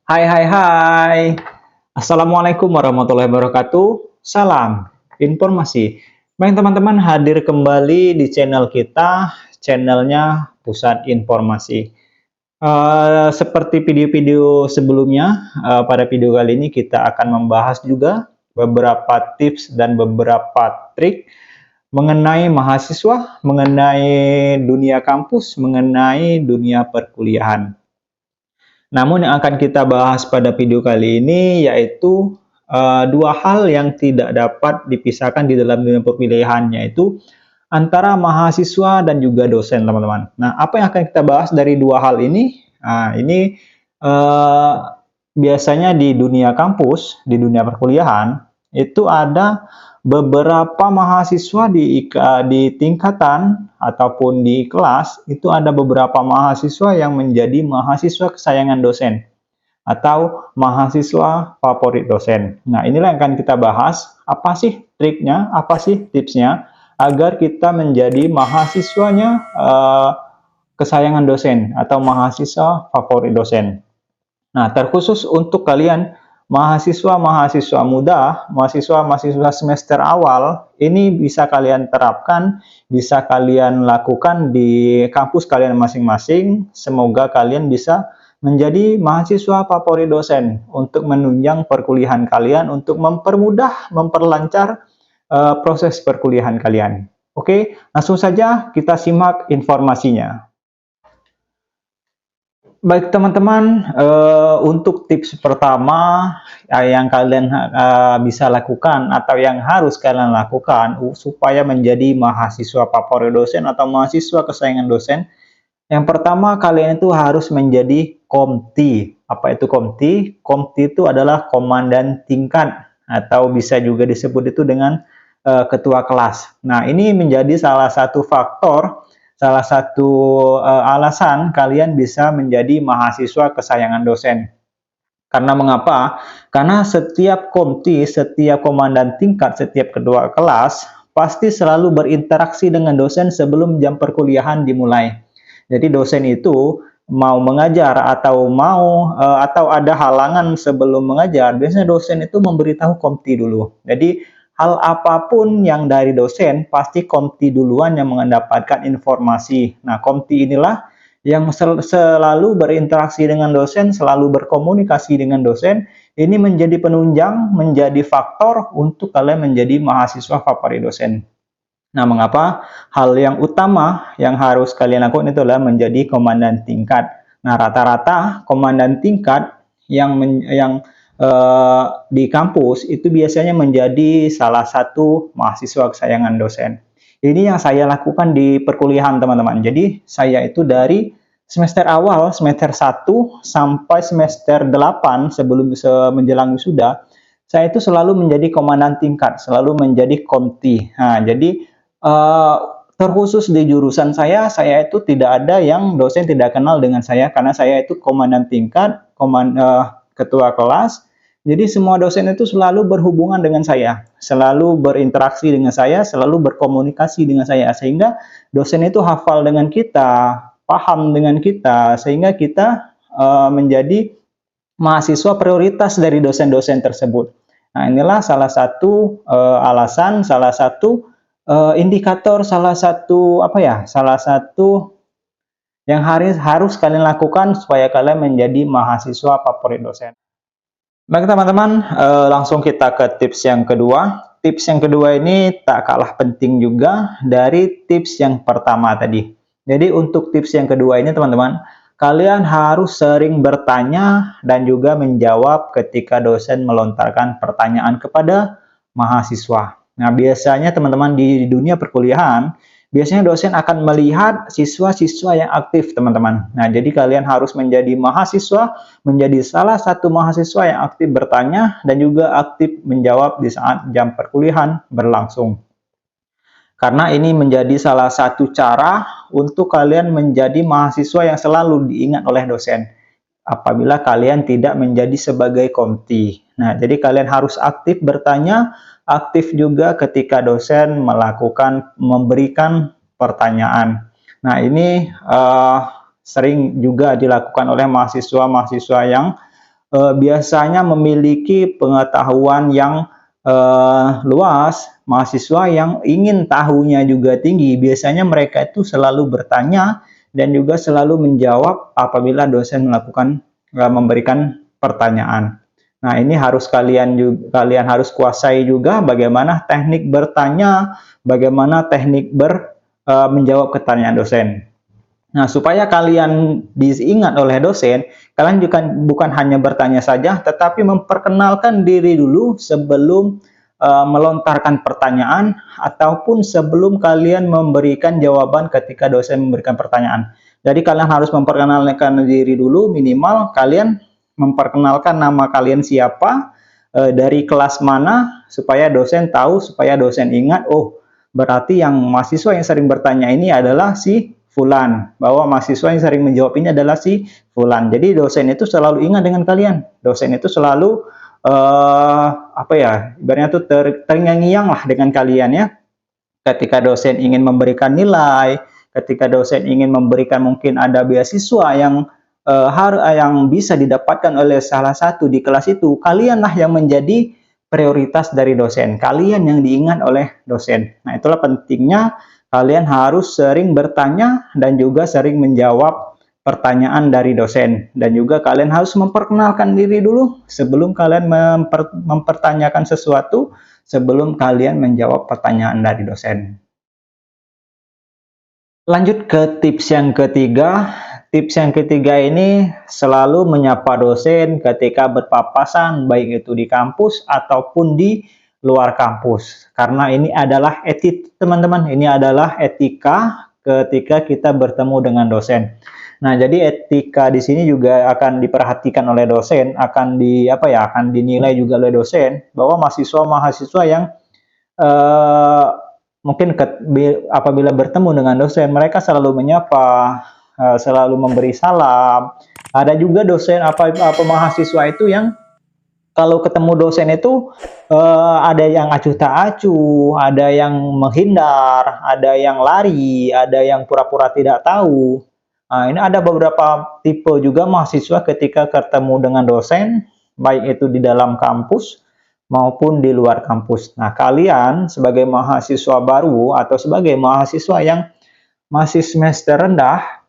Hai hai hai. Assalamualaikum warahmatullahi wabarakatuh. Salam informasi. Baik teman-teman, hadir kembali di channel kita, channelnya Pusat Informasi. Seperti video-video sebelumnya, pada video kali ini kita akan membahas juga beberapa tips dan beberapa trik mengenai mahasiswa, mengenai dunia kampus, mengenai dunia perkuliahan. Namun yang akan kita bahas pada video kali ini yaitu dua hal yang tidak dapat dipisahkan di dalam dunia perkuliahan, yaitu antara mahasiswa dan juga dosen, teman-teman. Nah, apa yang akan kita bahas dari dua hal ini? Nah, ini biasanya di dunia kampus, di dunia perkuliahan, itu ada beberapa mahasiswa di tingkatan ataupun di kelas, itu ada beberapa mahasiswa yang menjadi mahasiswa kesayangan dosen atau mahasiswa favorit dosen. Nah, inilah yang akan kita bahas. Apa sih triknya, apa sih tipsnya agar kita menjadi mahasiswanya kesayangan dosen atau mahasiswa favorit dosen. Nah, terkhusus untuk kalian mahasiswa-mahasiswa muda, mahasiswa-mahasiswa semester awal, ini bisa kalian terapkan, bisa kalian lakukan di kampus kalian masing-masing. Semoga kalian bisa menjadi mahasiswa favorit dosen untuk menunjang perkuliahan kalian, untuk mempermudah, memperlancar proses perkuliahan kalian. Oke, langsung saja kita simak informasinya. Baik teman-teman, untuk tips pertama yang kalian bisa lakukan atau yang harus kalian lakukan supaya menjadi mahasiswa favorit dosen atau mahasiswa kesayangan dosen, yang pertama kalian itu harus menjadi komti. Apa itu komti? Komti itu adalah komandan tingkat atau bisa juga disebut itu dengan ketua kelas. Nah, ini menjadi salah satu faktor, salah satu alasan kalian bisa menjadi mahasiswa kesayangan dosen. Karena mengapa? Karena setiap komti, setiap komandan tingkat, setiap ketua kelas pasti selalu berinteraksi dengan dosen sebelum jam perkuliahan dimulai. Jadi dosen itu mau mengajar atau atau ada halangan sebelum mengajar, biasanya dosen itu memberitahu komti dulu. Jadi hal apapun yang dari dosen, pasti komti duluan yang mendapatkan informasi. Nah, komti inilah yang selalu berinteraksi dengan dosen, selalu berkomunikasi dengan dosen. Ini menjadi penunjang, menjadi faktor untuk kalian menjadi mahasiswa favorit dosen. Nah, mengapa? Hal yang utama yang harus kalian lakukan itu adalah menjadi komandan tingkat. Nah, rata-rata komandan tingkat yang di kampus itu biasanya menjadi salah satu mahasiswa kesayangan dosen. Ini yang saya lakukan di perkuliahan, teman-teman. Jadi saya itu dari semester awal, semester 1 sampai semester 8 sebelum menjelang wisuda, saya itu selalu menjadi komandan tingkat, selalu menjadi komti. Nah, jadi terkhusus di jurusan saya itu tidak ada yang dosen tidak kenal dengan saya karena saya itu komandan tingkat, ketua kelas. Jadi semua dosen itu selalu berhubungan dengan saya, selalu berinteraksi dengan saya, selalu berkomunikasi dengan saya, sehingga dosen itu hafal dengan kita, paham dengan kita, sehingga kita menjadi mahasiswa prioritas dari dosen-dosen tersebut. Nah, inilah salah satu alasan, salah satu indikator, salah satu salah satu yang harus kalian lakukan supaya kalian menjadi mahasiswa favorit dosen. Baik teman-teman, langsung kita ke tips yang kedua. Tips yang kedua ini tak kalah penting juga dari tips yang pertama tadi. Jadi untuk tips yang kedua ini teman-teman, kalian harus sering bertanya dan juga menjawab ketika dosen melontarkan pertanyaan kepada mahasiswa. Nah, biasanya teman-teman di dunia perkuliahan, biasanya dosen akan melihat siswa-siswa yang aktif, teman-teman. Nah, jadi kalian harus menjadi mahasiswa, menjadi salah satu mahasiswa yang aktif bertanya dan juga aktif menjawab di saat jam perkuliahan berlangsung. Karena ini menjadi salah satu cara untuk kalian menjadi mahasiswa yang selalu diingat oleh dosen apabila kalian tidak menjadi sebagai komti. Nah, jadi kalian harus aktif bertanya, aktif juga ketika dosen memberikan pertanyaan. Nah, ini sering juga dilakukan oleh mahasiswa-mahasiswa yang biasanya memiliki pengetahuan yang luas, mahasiswa yang ingin tahunya juga tinggi. Biasanya mereka itu selalu bertanya dan juga selalu menjawab apabila dosen memberikan pertanyaan. Nah, ini harus kalian harus kuasai juga bagaimana teknik bertanya, bagaimana teknik menjawab pertanyaan dosen. Nah, supaya kalian diingat oleh dosen, kalian juga bukan hanya bertanya saja, tetapi memperkenalkan diri dulu sebelum melontarkan pertanyaan ataupun sebelum kalian memberikan jawaban ketika dosen memberikan pertanyaan. Jadi kalian harus memperkenalkan diri dulu, minimal kalian memperkenalkan nama kalian siapa, dari kelas mana, supaya dosen tahu, supaya dosen ingat, oh berarti yang mahasiswa yang sering bertanya ini adalah si Fulan, bahwa mahasiswa yang sering menjawab ini adalah si Fulan. Jadi dosen itu selalu ingat dengan kalian. Dosen itu selalu apa ya, ibaratnya tuh terngiang-ngiang lah dengan kalian ya. Ketika dosen ingin memberikan nilai, ketika dosen ingin memberikan mungkin ada beasiswa yang bisa didapatkan oleh salah satu di kelas itu, kalianlah yang menjadi prioritas dari dosen. Kalian yang diingat oleh dosen. Nah, itulah pentingnya kalian harus sering bertanya dan juga sering menjawab pertanyaan dari dosen. Dan juga kalian harus memperkenalkan diri dulu sebelum kalian mempertanyakan sesuatu, sebelum kalian menjawab pertanyaan dari dosen. Lanjut ke tips yang ketiga. Tips yang ketiga ini selalu menyapa dosen ketika berpapasan, baik itu di kampus ataupun di luar kampus. Karena ini adalah etik, teman-teman. Ini adalah etika ketika kita bertemu dengan dosen. Nah, jadi etika di sini juga akan diperhatikan oleh dosen, akan dinilai juga oleh dosen bahwa mahasiswa-mahasiswa yang mungkin apabila bertemu dengan dosen, mereka selalu menyapa, selalu memberi salam. Ada juga dosen mahasiswa itu yang kalau ketemu dosen itu ada yang acuh tak acuh, ada yang menghindar, ada yang lari, ada yang pura-pura tidak tahu. Nah, ini ada beberapa tipe juga mahasiswa ketika ketemu dengan dosen, baik itu di dalam kampus maupun di luar kampus. Nah, kalian sebagai mahasiswa baru atau sebagai mahasiswa yang masih semester rendah,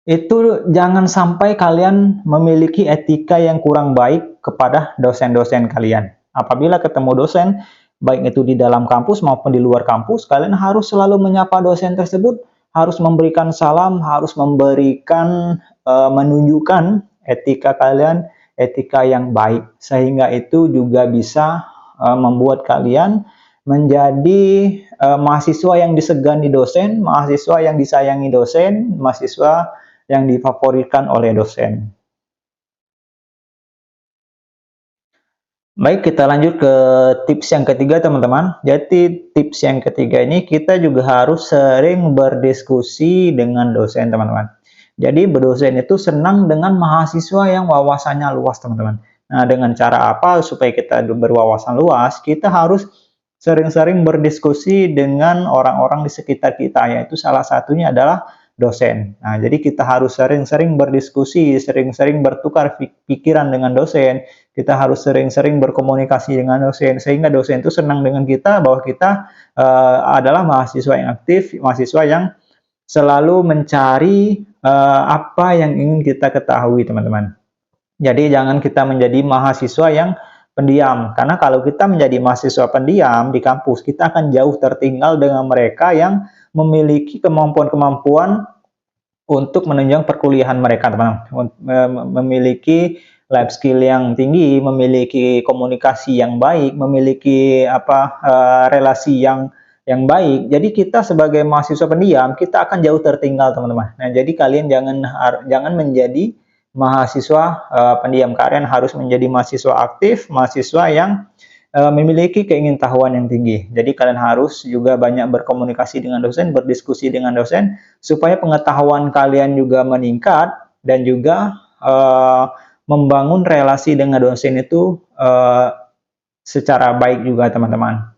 itu jangan sampai kalian memiliki etika yang kurang baik kepada dosen-dosen kalian. Apabila ketemu dosen, baik itu di dalam kampus maupun di luar kampus, kalian harus selalu menyapa dosen tersebut, harus memberikan salam, harus menunjukkan etika kalian, etika yang baik, sehingga itu juga bisa membuat kalian menjadi mahasiswa yang disegani dosen, mahasiswa yang disayangi dosen, mahasiswa yang difavoritkan oleh dosen. Baik, kita lanjut ke tips yang ketiga, teman-teman. Jadi, tips yang ketiga ini kita juga harus sering berdiskusi dengan dosen, teman-teman. Jadi, berdosen itu senang dengan mahasiswa yang wawasannya luas, teman-teman. Nah, dengan cara apa supaya kita berwawasan luas? Kita harus sering-sering berdiskusi dengan orang-orang di sekitar kita, yaitu salah satunya adalah dosen. Nah, jadi kita harus sering-sering berdiskusi, sering-sering bertukar pikiran dengan dosen. Kita harus sering-sering berkomunikasi dengan dosen, sehingga dosen itu senang dengan kita bahwa kita adalah mahasiswa yang aktif, mahasiswa yang selalu mencari apa yang ingin kita ketahui, teman-teman. Jadi jangan kita menjadi mahasiswa yang pendiam, karena kalau kita menjadi mahasiswa pendiam di kampus, kita akan jauh tertinggal dengan mereka yang memiliki kemampuan-kemampuan untuk menunjang perkuliahan mereka, teman-teman. Memiliki life skill yang tinggi, memiliki komunikasi yang baik, memiliki relasi yang baik. Jadi kita sebagai mahasiswa pendiam, kita akan jauh tertinggal, teman-teman. Nah, jadi kalian jangan menjadi mahasiswa pendiam. Kalian harus menjadi mahasiswa aktif, mahasiswa yang memiliki keingintahuan yang tinggi. Jadi kalian harus juga banyak berkomunikasi dengan dosen, berdiskusi dengan dosen, supaya pengetahuan kalian juga meningkat dan juga membangun relasi dengan dosen itu secara baik juga, teman-teman.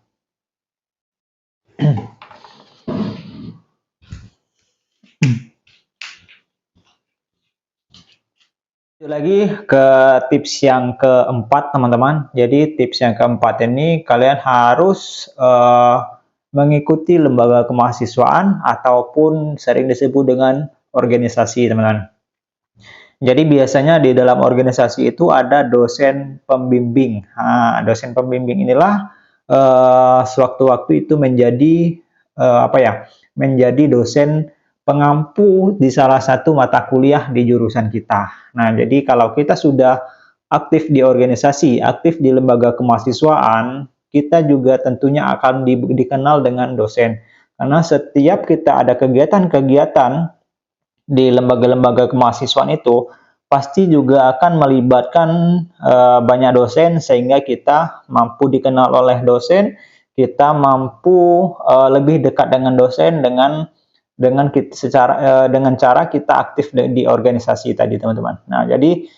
Lagi ke tips yang keempat, teman-teman. Jadi tips yang keempat ini kalian harus mengikuti lembaga kemahasiswaan ataupun sering disebut dengan organisasi, teman-teman. Jadi biasanya di dalam organisasi itu ada dosen pembimbing. Nah, dosen pembimbing inilah sewaktu-waktu itu menjadi apa ya? Menjadi dosen pengampu di salah satu mata kuliah di jurusan kita. Nah, jadi kalau kita sudah aktif di organisasi, aktif di lembaga kemahasiswaan, kita juga tentunya akan dikenal dengan dosen. Karena setiap kita ada kegiatan-kegiatan di lembaga-lembaga kemahasiswaan itu pasti juga akan melibatkan banyak dosen sehingga kita mampu dikenal oleh dosen, kita mampu lebih dekat dengan dosen dengan cara kita aktif di organisasi tadi, teman-teman. Nah, jadi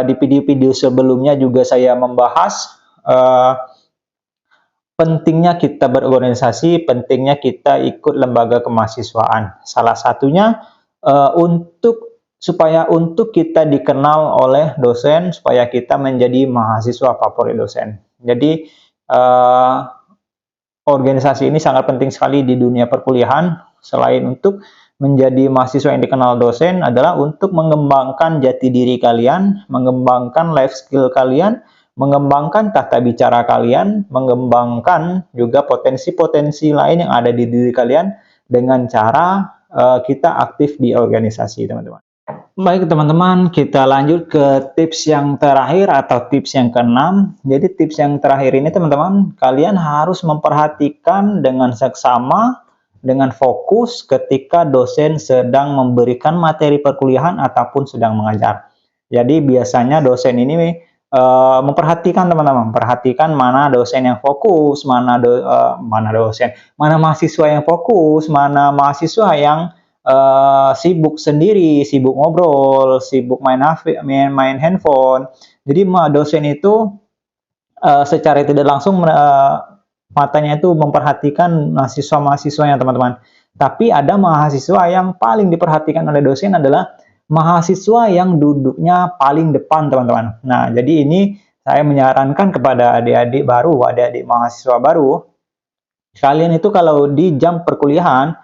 di video-video sebelumnya juga saya membahas uh, pentingnya kita berorganisasi, pentingnya kita ikut lembaga kemahasiswaan. Salah satunya untuk kita dikenal oleh dosen, supaya kita menjadi mahasiswa favorit dosen. Jadi organisasi ini sangat penting sekali di dunia perkuliahan. Selain untuk menjadi mahasiswa yang dikenal dosen, adalah untuk mengembangkan jati diri kalian, mengembangkan life skill kalian, mengembangkan tata bicara kalian, mengembangkan juga potensi-potensi lain yang ada di diri kalian dengan cara kita aktif di organisasi, teman-teman. Baik teman-teman, kita lanjut ke tips yang terakhir atau tips yang keenam. Jadi tips yang terakhir ini teman-teman, kalian harus memperhatikan dengan seksama, dengan fokus ketika dosen sedang memberikan materi perkuliahan ataupun sedang mengajar. Jadi biasanya dosen ini memperhatikan teman-teman, memperhatikan mana dosen yang fokus, mana mahasiswa yang fokus, mana mahasiswa yang sibuk sendiri, sibuk ngobrol, sibuk main handphone. Jadi dosen itu secara tidak langsung matanya itu memperhatikan mahasiswa-mahasiswanya, teman-teman. Tapi ada mahasiswa yang paling diperhatikan oleh dosen adalah mahasiswa yang duduknya paling depan, teman-teman. Nah, jadi ini saya menyarankan kepada adik-adik baru, adik-adik mahasiswa baru, kalian itu kalau di jam perkuliahan,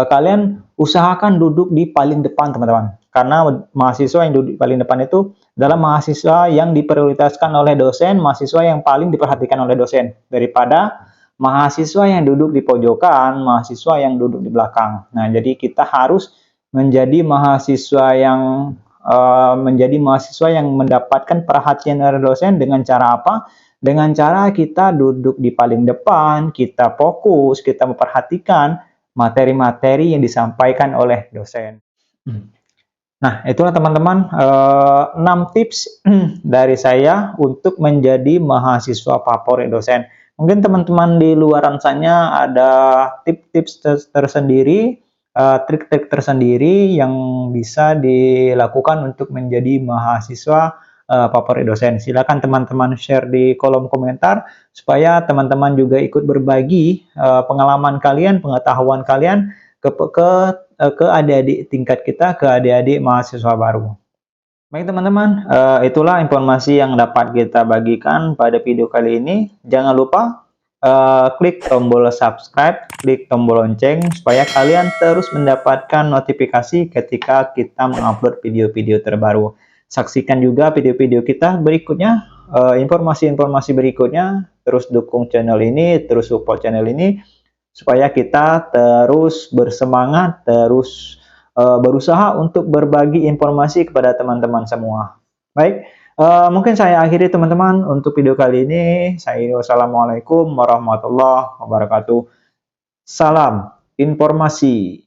kalian usahakan duduk di paling depan, teman-teman. Karena mahasiswa yang duduk di paling depan itu adalah mahasiswa yang diprioritaskan oleh dosen, mahasiswa yang paling diperhatikan oleh dosen, daripada mahasiswa yang duduk di pojokan, mahasiswa yang duduk di belakang. Nah, jadi kita harus menjadi mahasiswa yang mendapatkan perhatian dari dosen dengan cara apa? Dengan cara kita duduk di paling depan, kita fokus, kita memperhatikan materi-materi yang disampaikan oleh dosen. Nah, itulah teman-teman 6 tips dari saya untuk menjadi mahasiswa favorit dosen. Mungkin teman-teman di luaran sana ada tips-tips tersendiri, trik-trik tersendiri yang bisa dilakukan untuk menjadi mahasiswa favorit dosen. Silakan teman-teman share di kolom komentar supaya teman-teman juga ikut berbagi pengalaman kalian, pengetahuan kalian ke adik-adik tingkat kita, ke adik-adik mahasiswa baru. Baik teman-teman, itulah informasi yang dapat kita bagikan pada video kali ini. Jangan lupa klik tombol subscribe, klik tombol lonceng supaya kalian terus mendapatkan notifikasi ketika kita mengupload video-video terbaru. Saksikan juga video-video kita berikutnya, informasi-informasi berikutnya. Terus dukung channel ini, terus support channel ini supaya kita terus bersemangat, terus berusaha untuk berbagi informasi kepada teman-teman semua. Baik, mungkin saya akhiri teman-teman untuk video kali ini. Wassalamualaikum warahmatullahi wabarakatuh. Salam informasi.